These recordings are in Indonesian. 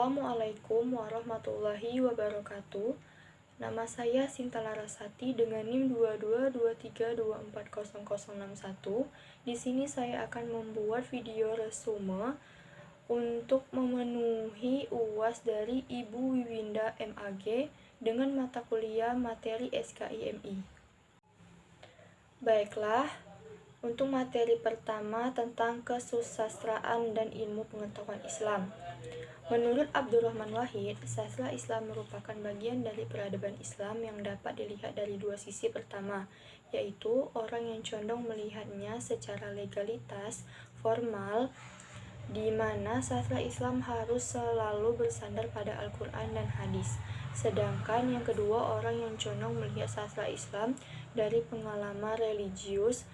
Assalamualaikum warahmatullahi wabarakatuh. Nama saya Sinta Larasati dengan NIM 2223240061. Di sini saya akan membuat video resume untuk memenuhi UAS dari Ibu Wiwinda MAG dengan mata kuliah materi SKIMI. Baiklah, untuk materi pertama tentang kesusastraan dan ilmu pengetahuan Islam. Menurut Abdurrahman Wahid, sastra Islam merupakan bagian dari peradaban Islam yang dapat dilihat dari dua sisi. Pertama, yaitu orang yang condong melihatnya secara legalitas formal, di mana sastra Islam harus selalu bersandar pada Al-Quran dan hadis. Sedangkan yang kedua, orang yang condong melihat sastra Islam dari pengalaman religius,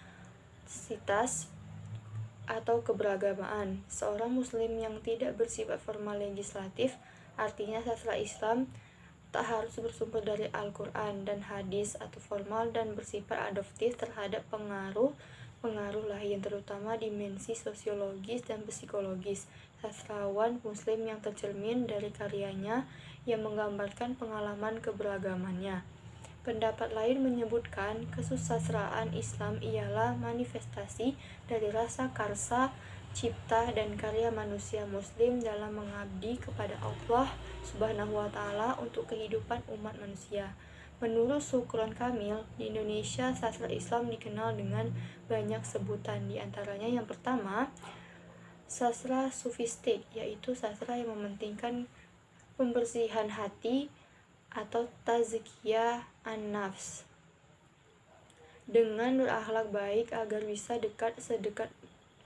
atau keberagamaan. Seorang muslim yang tidak bersifat formal legislatif, artinya sastra Islam tak harus bersumber dari Al-Quran dan hadis atau formal dan bersifat adaptif terhadap pengaruh lain, terutama dimensi sosiologis dan psikologis sastrawan muslim yang tercermin dari karyanya yang menggambarkan pengalaman keberagamannya. Pendapat lain menyebutkan kesusastraan Islam ialah manifestasi dari rasa karsa, cipta, dan karya manusia muslim dalam mengabdi kepada Allah Subhanahu wa Ta'ala untuk kehidupan umat manusia. Menurut Syukron Kamil, di Indonesia sastra Islam dikenal dengan banyak sebutan, di antaranya yang pertama, sastra sufistik, yaitu sastra yang mementingkan pembersihan hati atau tazkiyah an-nafs dengan berakhlak baik agar bisa sedekat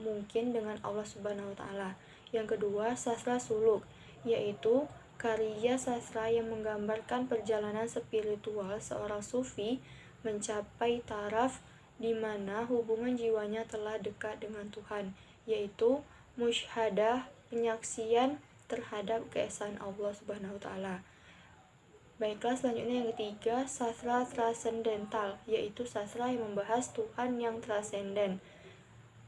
mungkin dengan Allah Subhanahu wa Ta'ala. Yang kedua, sastra suluk, yaitu karya sastra yang menggambarkan perjalanan spiritual seorang sufi mencapai taraf di mana hubungan jiwanya telah dekat dengan Tuhan, yaitu musyhadah, penyaksian terhadap keesaan Allah Subhanahu wa Ta'ala. Baiklah, selanjutnya yang ketiga, sastra transendental, yaitu sastra yang membahas Tuhan yang transenden.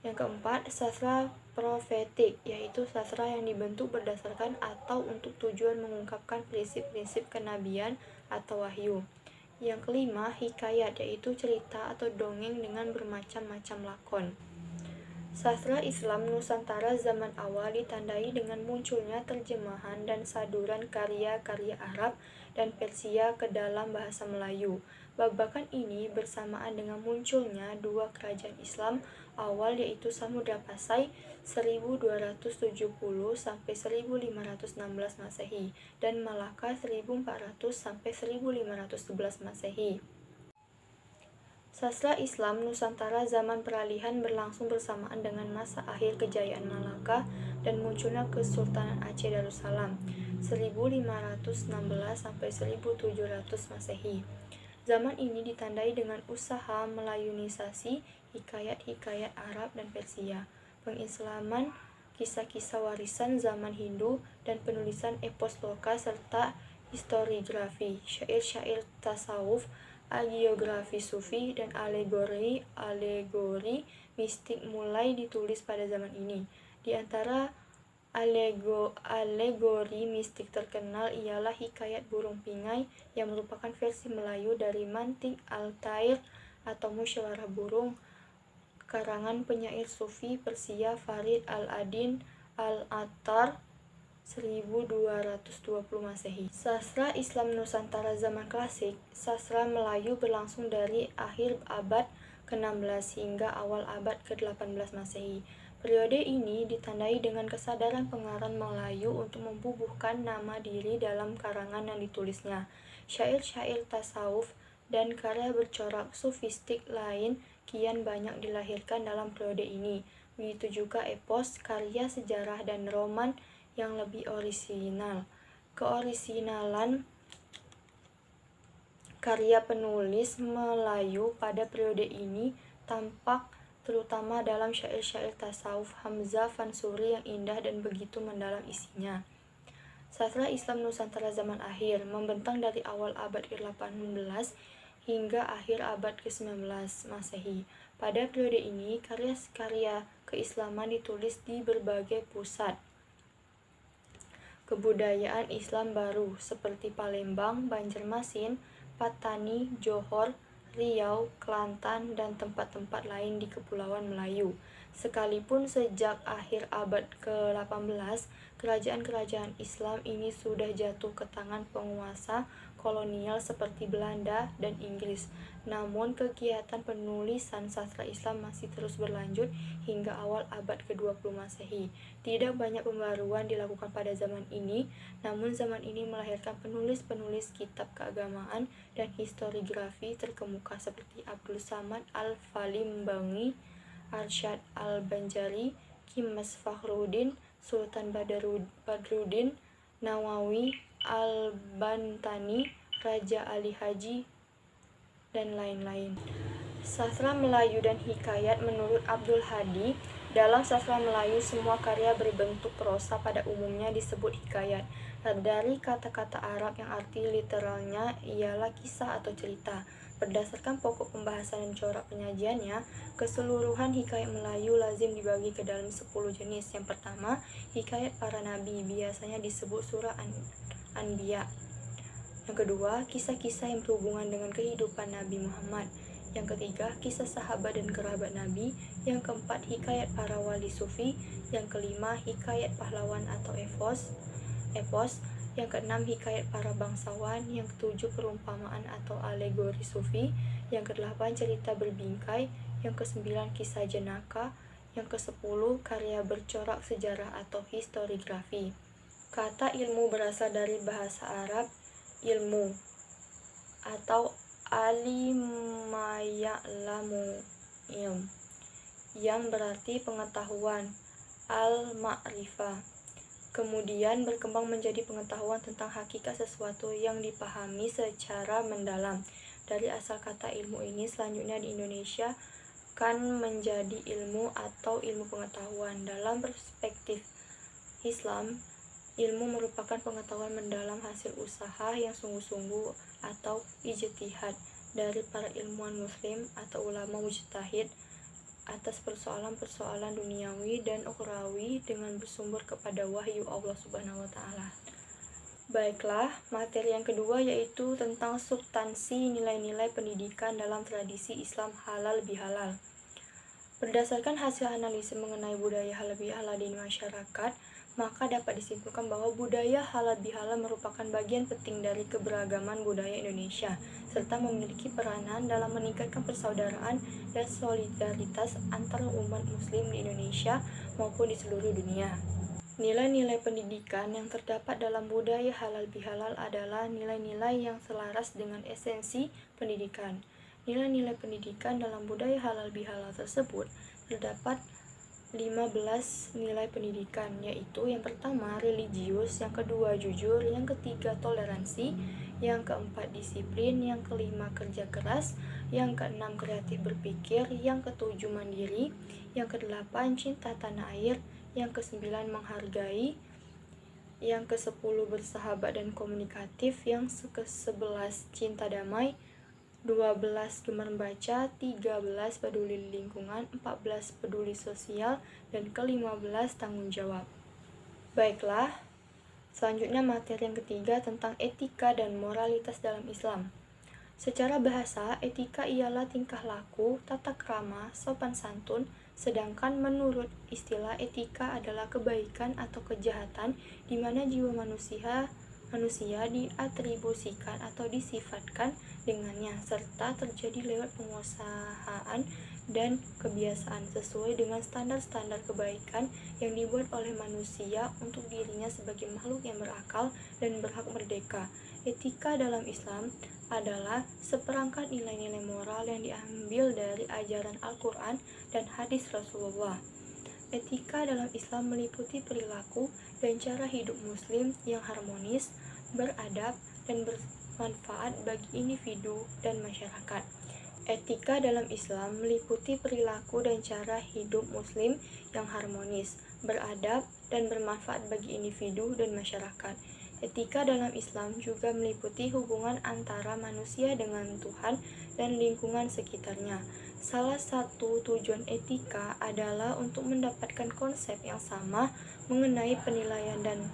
Yang keempat, sastra profetik, yaitu sastra yang dibentuk berdasarkan atau untuk tujuan mengungkapkan prinsip-prinsip kenabian atau wahyu. Yang kelima, hikayat, yaitu cerita atau dongeng dengan bermacam-macam lakon. Sastra Islam Nusantara zaman awal ditandai dengan munculnya terjemahan dan saduran karya-karya Arab dan Persia ke dalam bahasa Melayu. Babakan ini bersamaan dengan munculnya dua kerajaan Islam awal, yaitu Samudra Pasai 1270 sampai 1516 Masehi dan Malaka 1400 sampai 1511 Masehi. Sastra Islam Nusantara zaman peralihan berlangsung bersamaan dengan masa akhir kejayaan Malaka dan munculnya Kesultanan Aceh Darussalam 1516 sampai 1700 Masehi. Zaman ini ditandai dengan usaha melayunisasi hikayat-hikayat Arab dan Persia, pengislaman kisah-kisah warisan zaman Hindu dan penulisan epos lokal serta historiografi, syair-syair tasawuf, agiografi sufi, dan alegori mistik mulai ditulis pada zaman ini. Di antara alegori mistik terkenal ialah hikayat Burung Pingai yang merupakan versi Melayu dari Mantik Al-Tair atau Musyawarah Burung karangan penyair sufi Persia Farid Al-Adin Al-Attar 1220 Masehi. Sastra Islam Nusantara zaman klasik, sastra Melayu berlangsung dari akhir abad ke-16 hingga awal abad ke-18 Masehi. Periode ini ditandai dengan kesadaran pengarang Melayu untuk membubuhkan nama diri dalam karangan yang ditulisnya. Syair-syair tasawuf dan karya bercorak sufistik lain kian banyak dilahirkan dalam periode ini. Begitu juga epos, karya sejarah, dan roman yang lebih orisinal. Keorisinalan karya penulis Melayu pada periode ini tampak terutama dalam syair-syair tasawuf Hamzah Fansuri yang indah dan begitu mendalam isinya. Sastra Islam Nusantara zaman akhir membentang dari awal abad ke-18 hingga akhir abad ke-19 Masehi. Pada periode ini, karya-karya keislaman ditulis di berbagai pusat. kebudayaan Islam baru seperti Palembang, Banjarmasin, Patani, Johor, Riau, Kelantan, dan tempat-tempat lain di Kepulauan Melayu. Sekalipun sejak akhir abad ke-18, kerajaan-kerajaan Islam ini sudah jatuh ke tangan penguasa kolonial seperti Belanda dan Inggris. Namun kegiatan penulisan sastra Islam masih terus berlanjut hingga awal abad ke-20 Masehi. Tidak banyak pembaruan dilakukan pada zaman ini, namun zaman ini melahirkan penulis-penulis kitab keagamaan dan historiografi terkemuka seperti Abdul Samad Al-Falimbangi, Arsyad Al-Banjari, Kimas Fakhruddin, Sultan Badruddin, Nawawi, Al-Bantani, Raja Ali Haji, dan lain-lain. Sastra Melayu dan hikayat. Menurut Abdul Hadi, dalam sastra Melayu semua karya berbentuk prosa pada umumnya disebut hikayat. Dari kata-kata Arab yang arti literalnya ialah kisah atau cerita. Berdasarkan pokok pembahasan dan corak penyajiannya, keseluruhan hikayat Melayu lazim dibagi ke dalam 10 jenis. Yang pertama, hikayat para nabi, biasanya disebut surah Anbiya. Yang kedua, kisah-kisah yang berhubungan dengan kehidupan Nabi Muhammad. Yang ketiga, kisah sahabat dan kerabat Nabi. Yang keempat, hikayat para wali sufi. Yang kelima, hikayat pahlawan atau epos. Yang keenam, hikayat para bangsawan. Yang ketujuh, perumpamaan atau alegori sufi. Yang kedelapan, cerita berbingkai. Yang kesembilan, kisah jenaka. Yang kesepuluh, karya bercorak sejarah atau historiografi. Kata ilmu berasal dari bahasa Arab ilmu atau alimaya'lamu ilm, yang berarti pengetahuan, al-ma'rifah. Kemudian berkembang menjadi pengetahuan tentang hakikat sesuatu yang dipahami secara mendalam. Dari asal kata ilmu ini selanjutnya di Indonesia kan menjadi ilmu atau ilmu pengetahuan. Dalam perspektif Islam, ilmu merupakan pengetahuan mendalam hasil usaha yang sungguh-sungguh atau ijtihad dari para ilmuwan muslim atau ulama mujtahid atas persoalan-persoalan duniawi dan ukhrawi dengan bersumber kepada wahyu Allah Subhanahu wa taala. Baiklah, materi yang kedua yaitu tentang substansi nilai-nilai pendidikan dalam tradisi Islam halal bihalal. Berdasarkan hasil analisis mengenai budaya halal bihalal di masyarakat, maka dapat disimpulkan bahwa budaya halal bihalal merupakan bagian penting dari keberagaman budaya Indonesia, serta memiliki peranan dalam meningkatkan persaudaraan dan solidaritas antar umat muslim di Indonesia maupun di seluruh dunia. Nilai-nilai pendidikan yang terdapat dalam budaya halal bihalal adalah nilai-nilai yang selaras dengan esensi pendidikan. Nilai-nilai pendidikan dalam budaya halal bihalal tersebut terdapat 15 nilai pendidikan, yaitu yang pertama religius, yang kedua jujur, yang ketiga toleransi, yang keempat disiplin, yang kelima kerja keras, yang keenam kreatif berpikir, yang ketujuh mandiri, yang kedelapan cinta tanah air, yang kesembilan menghargai, yang kesepuluh bersahabat dan komunikatif, yang ke-11 cinta damai, 12 gemar membaca, 13 peduli lingkungan, 14 peduli sosial, dan ke-15 tanggung jawab. Baiklah, selanjutnya materi yang ketiga tentang etika dan moralitas dalam Islam. Secara bahasa, etika ialah tingkah laku, tata krama, sopan santun, sedangkan menurut istilah etika adalah kebaikan atau kejahatan di mana jiwa manusia diatribusikan atau disifatkan dengannya, serta terjadi lewat penguasaan dan kebiasaan sesuai dengan standar-standar kebaikan yang dibuat oleh manusia untuk dirinya sebagai makhluk yang berakal dan berhak merdeka. Etika dalam Islam adalah seperangkat nilai-nilai moral yang diambil dari ajaran Al-Quran dan hadis Rasulullah. Etika dalam Islam meliputi perilaku dan cara hidup muslim yang harmonis, beradab, dan bermanfaat bagi individu dan masyarakat. Etika dalam Islam meliputi perilaku dan cara hidup muslim yang harmonis, beradab, dan bermanfaat bagi individu dan masyarakat. Etika dalam Islam juga meliputi hubungan antara manusia dengan Tuhan dan lingkungan sekitarnya. Salah satu tujuan etika adalah untuk mendapatkan konsep yang sama mengenai penilaian dan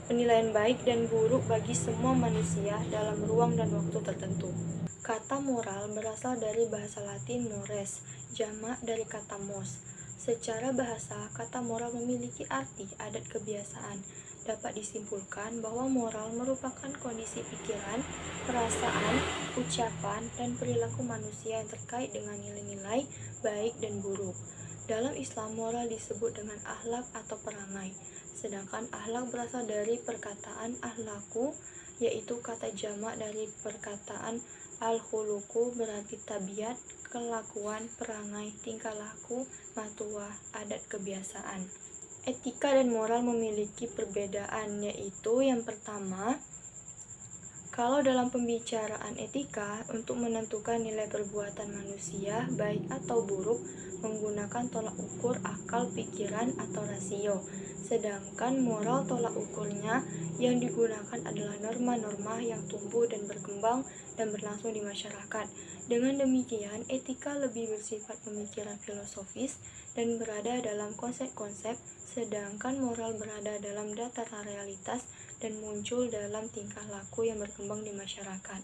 penilaian baik dan buruk bagi semua manusia dalam ruang dan waktu tertentu. Kata moral berasal dari bahasa Latin mores, jamak dari kata mos. Secara bahasa, kata moral memiliki arti adat kebiasaan. Dapat disimpulkan bahwa moral merupakan kondisi pikiran, perasaan, ucapan, dan perilaku manusia yang terkait dengan nilai-nilai baik dan buruk. Dalam Islam, moral disebut dengan akhlak atau perangai, sedangkan akhlak berasal dari perkataan akhlaku, yaitu kata jamak dari perkataan al-khuluqu, berarti tabiat, kelakuan, perangai, tingkah laku, matuah, adat kebiasaan. Etika dan moral memiliki perbedaan, yaitu yang pertama, kalau dalam pembicaraan etika, untuk menentukan nilai perbuatan manusia, baik atau buruk, menggunakan tolak ukur akal, pikiran, atau rasio. Sedangkan moral tolak ukurnya yang digunakan adalah norma-norma yang tumbuh dan berkembang dan berlangsung di masyarakat. Dengan demikian, etika lebih bersifat pemikiran filosofis dan berada dalam konsep-konsep, sedangkan moral berada dalam dataran realitas dan muncul dalam tingkah laku yang berkembang di masyarakat.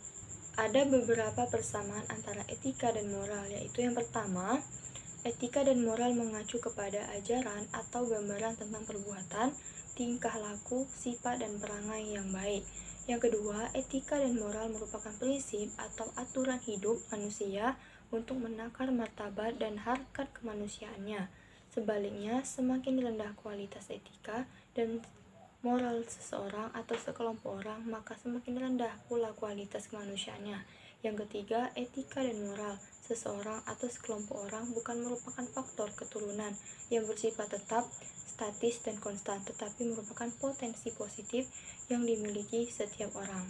Ada beberapa persamaan antara etika dan moral, yaitu yang pertama, etika dan moral mengacu kepada ajaran atau gambaran tentang perbuatan, tingkah laku, sifat, dan perangai yang baik. Yang kedua, etika dan moral merupakan prinsip atau aturan hidup manusia untuk menakar martabat dan harkat kemanusiaannya. Sebaliknya, semakin rendah kualitas etika dan moral seseorang atau sekelompok orang, maka semakin rendah pula kualitas kemanusiaannya. Yang ketiga, etika dan moral seseorang atau sekelompok orang bukan merupakan faktor keturunan yang bersifat tetap, statis, dan konstan, tetapi merupakan potensi positif yang dimiliki setiap orang.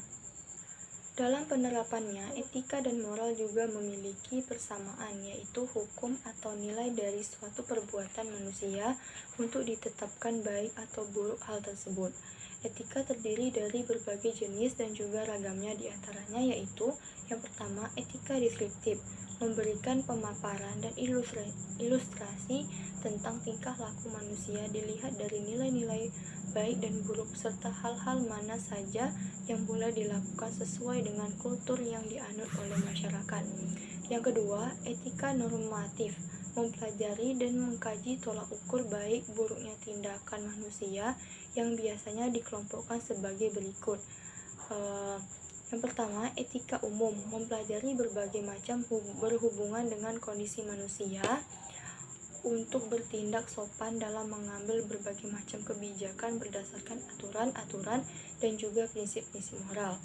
Dalam penerapannya, etika dan moral juga memiliki persamaan, yaitu hukum atau nilai dari suatu perbuatan manusia untuk ditetapkan baik atau buruk hal tersebut. Etika terdiri dari berbagai jenis dan juga ragamnya, diantaranya yaitu yang pertama, etika deskriptif, memberikan pemaparan dan ilustrasi tentang tingkah laku manusia dilihat dari nilai-nilai baik dan buruk serta hal-hal mana saja yang boleh dilakukan sesuai dengan kultur yang dianut oleh masyarakat. Yang kedua, etika normatif, mempelajari dan mengkaji tolak ukur baik buruknya tindakan manusia yang biasanya dikelompokkan sebagai berikut. Yang pertama, etika umum, mempelajari berbagai macam berhubungan dengan kondisi manusia untuk bertindak sopan dalam mengambil berbagai macam kebijakan berdasarkan aturan-aturan dan juga prinsip-prinsip moral.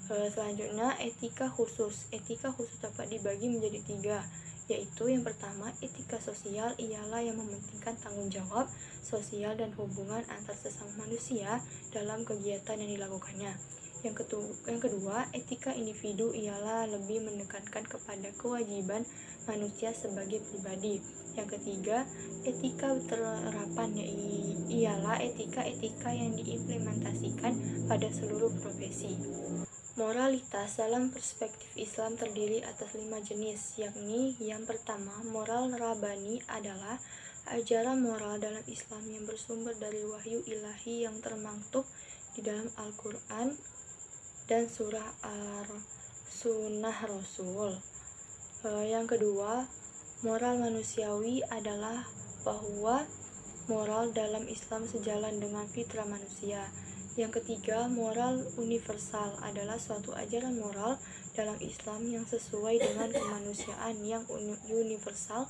Selanjutnya, etika khusus. Etika khusus dapat dibagi menjadi 3, yaitu yang pertama, etika sosial ialah yang mementingkan tanggung jawab sosial dan hubungan antar sesama manusia dalam kegiatan yang dilakukannya. Yang kedua, etika individu ialah lebih menekankan kepada kewajiban manusia sebagai pribadi. Yang ketiga, etika terapan ialah etika-etika yang diimplementasikan pada seluruh profesi. Moralitas dalam perspektif Islam terdiri atas 5 jenis, yakni yang pertama, moral rabani adalah ajaran moral dalam Islam yang bersumber dari wahyu ilahi yang termaktub di dalam Al-Quran dan surah Sunnah Rasul. Yang kedua, moral manusiawi adalah bahwa moral dalam Islam sejalan dengan fitrah manusia. Yang ketiga, moral universal adalah suatu ajaran moral dalam Islam yang sesuai dengan kemanusiaan yang universal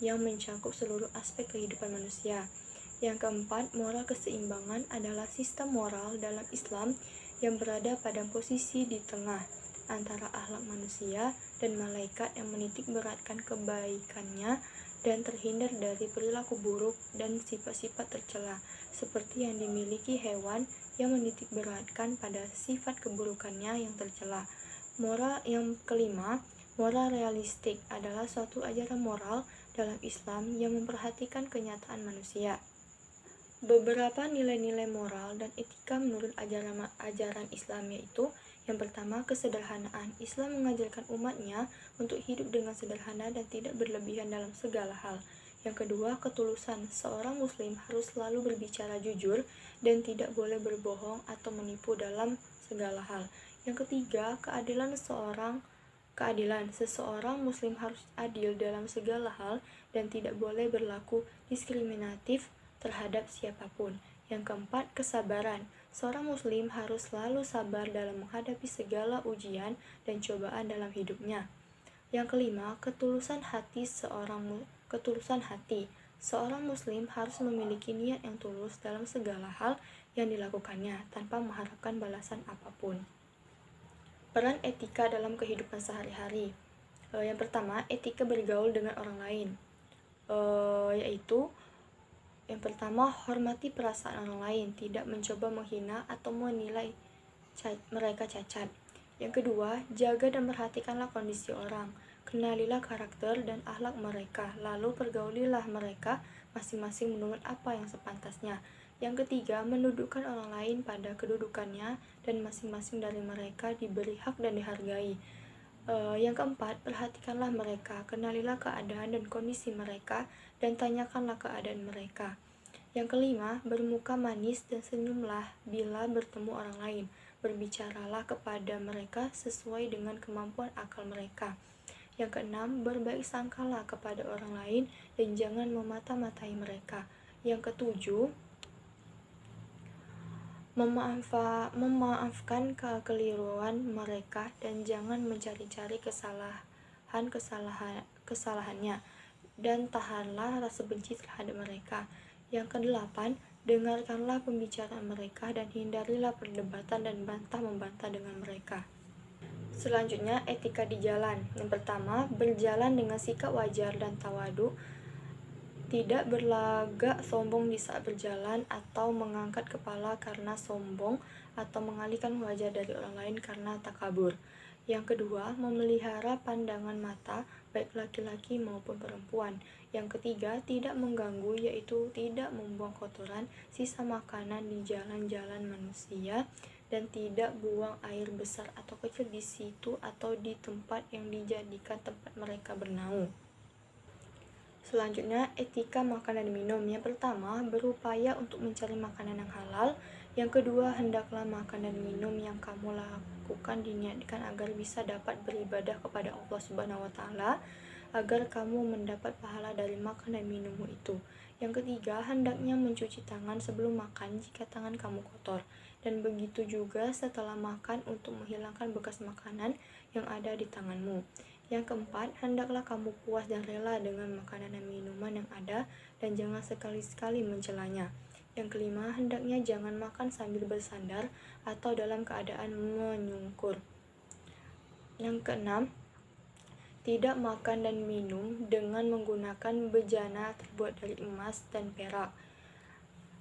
yang mencakup seluruh aspek kehidupan manusia. Yang keempat, moral keseimbangan adalah sistem moral dalam Islam yang berada pada posisi di tengah antara akhlak manusia dan malaikat yang menitik beratkan kebaikannya dan terhindar dari perilaku buruk dan sifat-sifat tercela seperti yang dimiliki hewan yang menitik beratkan pada sifat keburukannya yang tercela. Moral yang kelima, moral realistik adalah suatu ajaran moral dalam Islam yang memperhatikan kenyataan manusia. Beberapa nilai-nilai moral dan etika menurut ajaran Islam yaitu yang pertama, kesederhanaan. Islam mengajarkan umatnya untuk hidup dengan sederhana dan tidak berlebihan dalam segala hal. Yang kedua, ketulusan. Seorang muslim harus selalu berbicara jujur dan tidak boleh berbohong atau menipu dalam segala hal. Yang ketiga, keadilan. Seseorang muslim harus adil dalam segala hal dan tidak boleh berlaku diskriminatif terhadap siapapun. Yang keempat, kesabaran. Seorang muslim harus selalu sabar dalam menghadapi segala ujian dan cobaan dalam hidupnya. Yang kelima, ketulusan hati. Seorang muslim harus memiliki niat yang tulus dalam segala hal yang dilakukannya tanpa mengharapkan balasan apapun. Peran etika dalam kehidupan sehari-hari. Yang pertama, etika bergaul dengan orang lain. Yaitu yang pertama, hormati perasaan orang lain, tidak mencoba menghina atau menilai mereka cacat. Yang kedua, jaga dan perhatikanlah kondisi orang. Kenalilah karakter dan akhlak mereka, lalu pergaulilah mereka masing-masing menurut apa yang sepantasnya. Yang ketiga, mendudukkan orang lain pada kedudukannya dan masing-masing dari mereka diberi hak dan dihargai. Yang keempat, perhatikanlah mereka, kenalilah keadaan dan kondisi mereka, dan tanyakanlah keadaan mereka. Yang kelima, bermuka manis dan senyumlah bila bertemu orang lain. Berbicaralah kepada mereka sesuai dengan kemampuan akal mereka. Yang keenam, berbaik sangkalah kepada orang lain dan jangan memata-matai mereka. Yang ketujuh, memaafkan kekeliruan mereka dan jangan mencari-cari kesalahannya dan tahanlah rasa benci terhadap mereka. Yang kedelapan, dengarkanlah pembicaraan mereka dan hindarilah perdebatan dan bantah-membantah dengan mereka. Selanjutnya, etika di jalan. Yang pertama, berjalan dengan sikap wajar dan tawadu, tidak berlagak sombong di saat berjalan atau mengangkat kepala karena sombong atau mengalihkan wajah dari orang lain karena takabur. Yang kedua, memelihara pandangan mata baik laki-laki maupun perempuan. Yang ketiga, tidak mengganggu, yaitu tidak membuang kotoran, sisa makanan di jalan-jalan manusia, dan tidak buang air besar atau kecil di situ atau di tempat yang dijadikan tempat mereka bernaung. Selanjutnya, etika makan dan minum. Yang pertama, berupaya untuk mencari makanan yang halal. Yang kedua, hendaklah makan dan minum yang kamu lakukan diniatkan agar bisa dapat beribadah kepada Allah Subhanahu wa Ta'ala, agar kamu mendapat pahala dari makan dan minummu itu. Yang ketiga, hendaknya mencuci tangan sebelum makan jika tangan kamu kotor, dan begitu juga setelah makan untuk menghilangkan bekas makanan yang ada di tanganmu. Yang keempat, hendaklah kamu puas dan rela dengan makanan dan minuman yang ada dan jangan sekali-sekali mencelanya. Yang kelima, hendaknya jangan makan sambil bersandar atau dalam keadaan menyungkur. Yang keenam, tidak makan dan minum dengan menggunakan bejana terbuat dari emas dan perak.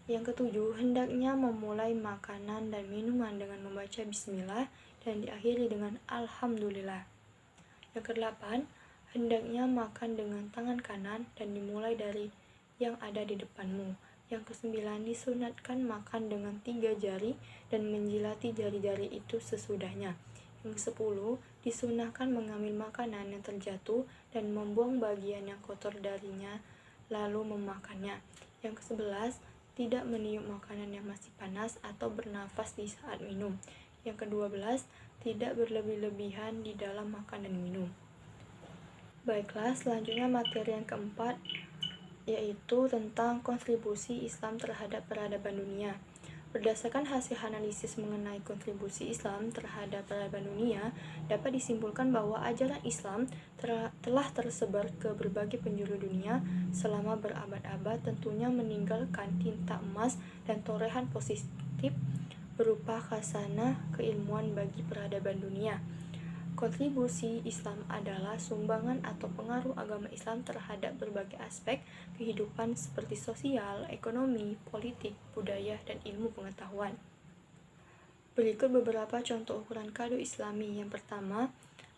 Yang ketujuh, hendaknya memulai makanan dan minuman dengan membaca bismillah dan diakhiri dengan alhamdulillah. Yang kedelapan, hendaknya makan dengan tangan kanan dan dimulai dari yang ada di depanmu. Yang kesembilan, disunatkan makan dengan 3 jari dan menjilati jari-jari itu sesudahnya. Yang 10, disunahkan mengambil makanan yang terjatuh dan membuang bagian yang kotor darinya lalu memakannya. Yang ke-11, tidak meniup makanan yang masih panas atau bernafas di saat minum. Yang ke-12, tidak berlebih-lebihan di dalam makan dan minum. Baiklah, selanjutnya materi yang keempat, yaitu tentang kontribusi Islam terhadap peradaban dunia. Berdasarkan hasil analisis mengenai kontribusi Islam terhadap peradaban dunia, dapat disimpulkan bahwa ajaran Islam telah tersebar ke berbagai penjuru dunia selama berabad-abad, tentunya meninggalkan tinta emas dan torehan positif berupa khasanah keilmuan bagi peradaban dunia. Kontribusi Islam adalah sumbangan atau pengaruh agama Islam terhadap berbagai aspek kehidupan seperti sosial, ekonomi, politik, budaya, dan ilmu pengetahuan. Berikut beberapa contoh ukuran kado Islami. Yang pertama,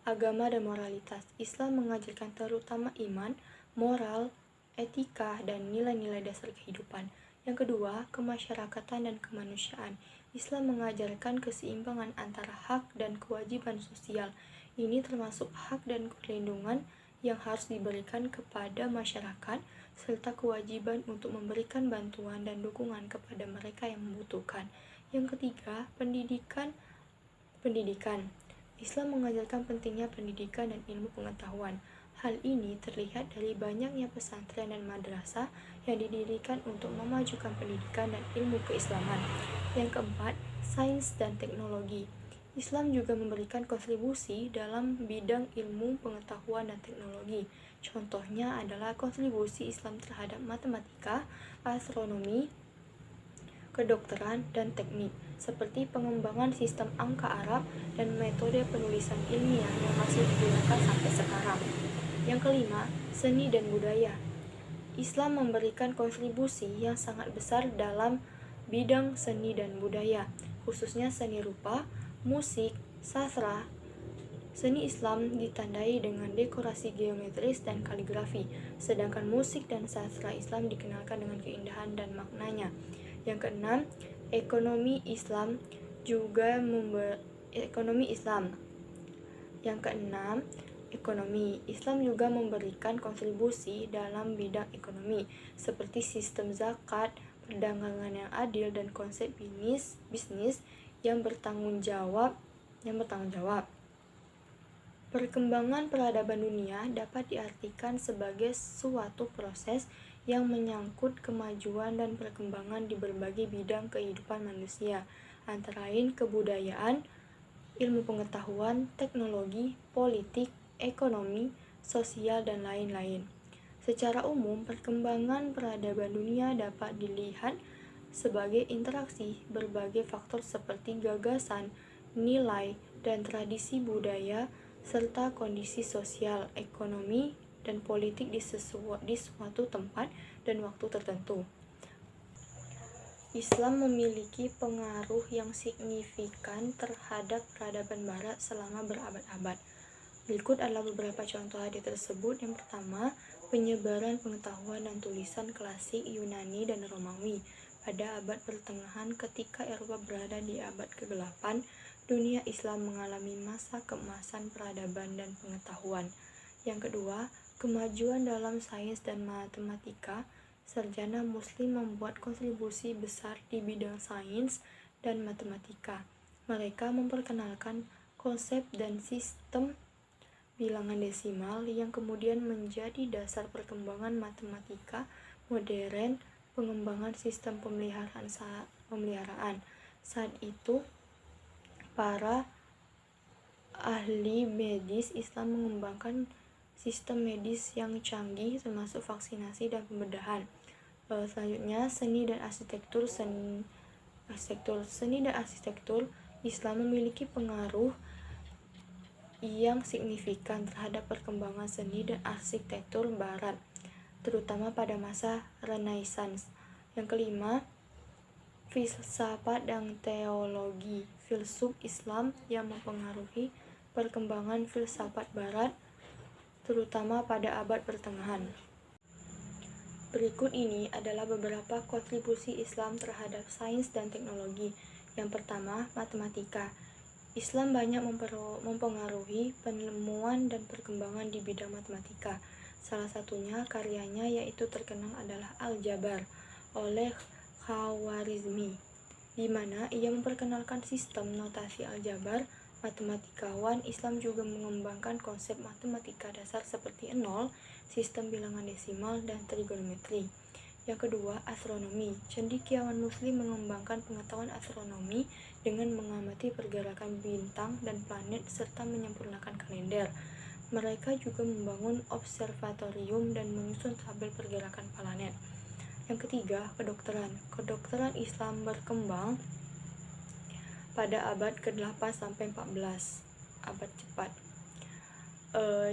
agama dan moralitas. Islam mengajarkan terutama iman, moral, etika, dan nilai-nilai dasar kehidupan. Yang kedua, kemasyarakatan dan kemanusiaan. Islam mengajarkan keseimbangan antara hak dan kewajiban sosial. Ini termasuk hak dan perlindungan yang harus diberikan kepada masyarakat, serta kewajiban untuk memberikan bantuan dan dukungan kepada mereka yang membutuhkan. Yang ketiga, pendidikan. Islam mengajarkan pentingnya pendidikan dan ilmu pengetahuan. Hal ini terlihat dari banyaknya pesantren dan madrasah yang didirikan untuk memajukan pendidikan dan ilmu keislaman. Yang keempat, sains dan teknologi. Islam juga memberikan kontribusi dalam bidang ilmu pengetahuan dan teknologi. Contohnya adalah kontribusi Islam terhadap matematika, astronomi, kedokteran, dan teknik, seperti pengembangan sistem angka Arab dan metode penulisan ilmiah yang masih digunakan sampai sekarang. Yang kelima, seni dan budaya. Islam memberikan kontribusi yang sangat besar dalam bidang seni dan budaya, khususnya seni rupa, musik, sastra. Seni Islam ditandai dengan dekorasi geometris dan kaligrafi, sedangkan musik dan sastra Islam dikenalkan dengan keindahan dan maknanya. Yang keenam, ekonomi Islam. Ekonomi Islam juga memberikan kontribusi dalam bidang ekonomi, seperti sistem zakat, perdagangan yang adil, dan konsep bisnis yang bertanggung jawab. Perkembangan peradaban dunia dapat diartikan sebagai suatu proses yang menyangkut kemajuan dan perkembangan di berbagai bidang kehidupan manusia, antara lain kebudayaan, ilmu pengetahuan, teknologi, politik, ekonomi, sosial, dan lain-lain. Secara umum, perkembangan peradaban dunia dapat dilihat sebagai interaksi berbagai faktor seperti gagasan, nilai, dan tradisi budaya, serta kondisi sosial, ekonomi, dan politik di suatu tempat dan waktu tertentu. Islam memiliki pengaruh yang signifikan terhadap peradaban Barat selama berabad-abad. Berikut adalah beberapa contoh hal tersebut. Yang pertama, penyebaran pengetahuan dan tulisan klasik Yunani dan Romawi. Pada abad pertengahan, ketika Eropa berada di abad ke-8, dunia Islam mengalami masa keemasan peradaban dan pengetahuan. Yang kedua, kemajuan dalam sains dan matematika. Sarjana Muslim membuat kontribusi besar di bidang sains dan matematika. Mereka memperkenalkan konsep dan sistem bilangan desimal yang kemudian menjadi dasar perkembangan matematika modern, pengembangan sistem pemeliharaan. Saat itu, para ahli medis Islam mengembangkan sistem medis yang canggih, termasuk vaksinasi dan pembedahan. Selanjutnya, seni dan arsitektur. Seni dan arsitektur Islam memiliki pengaruh yang signifikan terhadap perkembangan seni dan arsitektur Barat, terutama pada masa Renaissance. Yang kelima, filsafat dan teologi. Filsuf Islam yang mempengaruhi perkembangan filsafat Barat, terutama pada abad pertengahan. Berikut ini adalah beberapa kontribusi Islam terhadap sains dan teknologi. Yang pertama, matematika. Islam banyak mempengaruhi penemuan dan perkembangan di bidang matematika. Salah satunya karyanya yaitu terkenal adalah Al-Jabar oleh Khawarizmi, di mana ia memperkenalkan sistem notasi aljabar. Matematikawan Islam juga mengembangkan konsep matematika dasar seperti nol, sistem bilangan desimal, dan trigonometri. Yang kedua, astronomi. Cendekiawan Muslim mengembangkan pengetahuan astronomi dengan mengamati pergerakan bintang dan planet serta menyempurnakan kalender. Mereka juga membangun observatorium dan menyusun tabel pergerakan planet. Yang ketiga, kedokteran. Kedokteran Islam berkembang pada abad ke-8 sampai 14, abad cepat.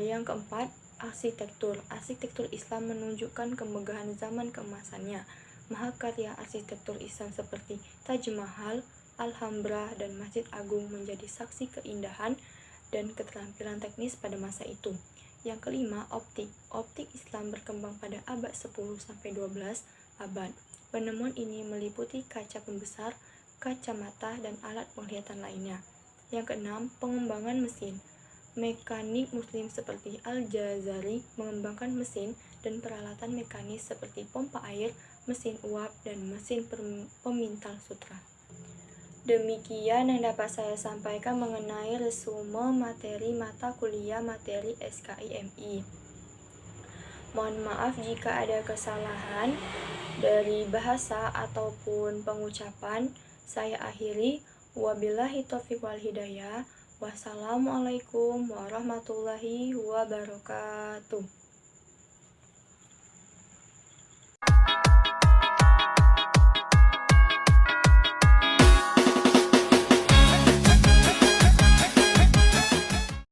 Yang keempat, arsitektur. Arsitektur Islam menunjukkan kemegahan zaman keemasannya. Mahakarya arsitektur Islam seperti Taj Mahal, Alhambra, dan Masjid Agung menjadi saksi keindahan dan keterampilan teknis pada masa itu. Yang kelima, optik. Optik Islam berkembang pada abad 10 sampai 12 abad. Penemuan ini meliputi kaca pembesar, kacamata, dan alat penglihatan lainnya. Yang keenam, pengembangan mesin. Mekanik Muslim seperti Al-Jazari mengembangkan mesin dan peralatan mekanis seperti pompa air, mesin uap, dan mesin pemintal sutra. Demikian yang dapat saya sampaikan mengenai resume materi mata kuliah materi SKIMI. Mohon maaf jika ada kesalahan dari bahasa ataupun pengucapan. Saya akhiri. Wabillahi taufiq wal hidayah. Wassalamualaikum warahmatullahi wabarakatuh.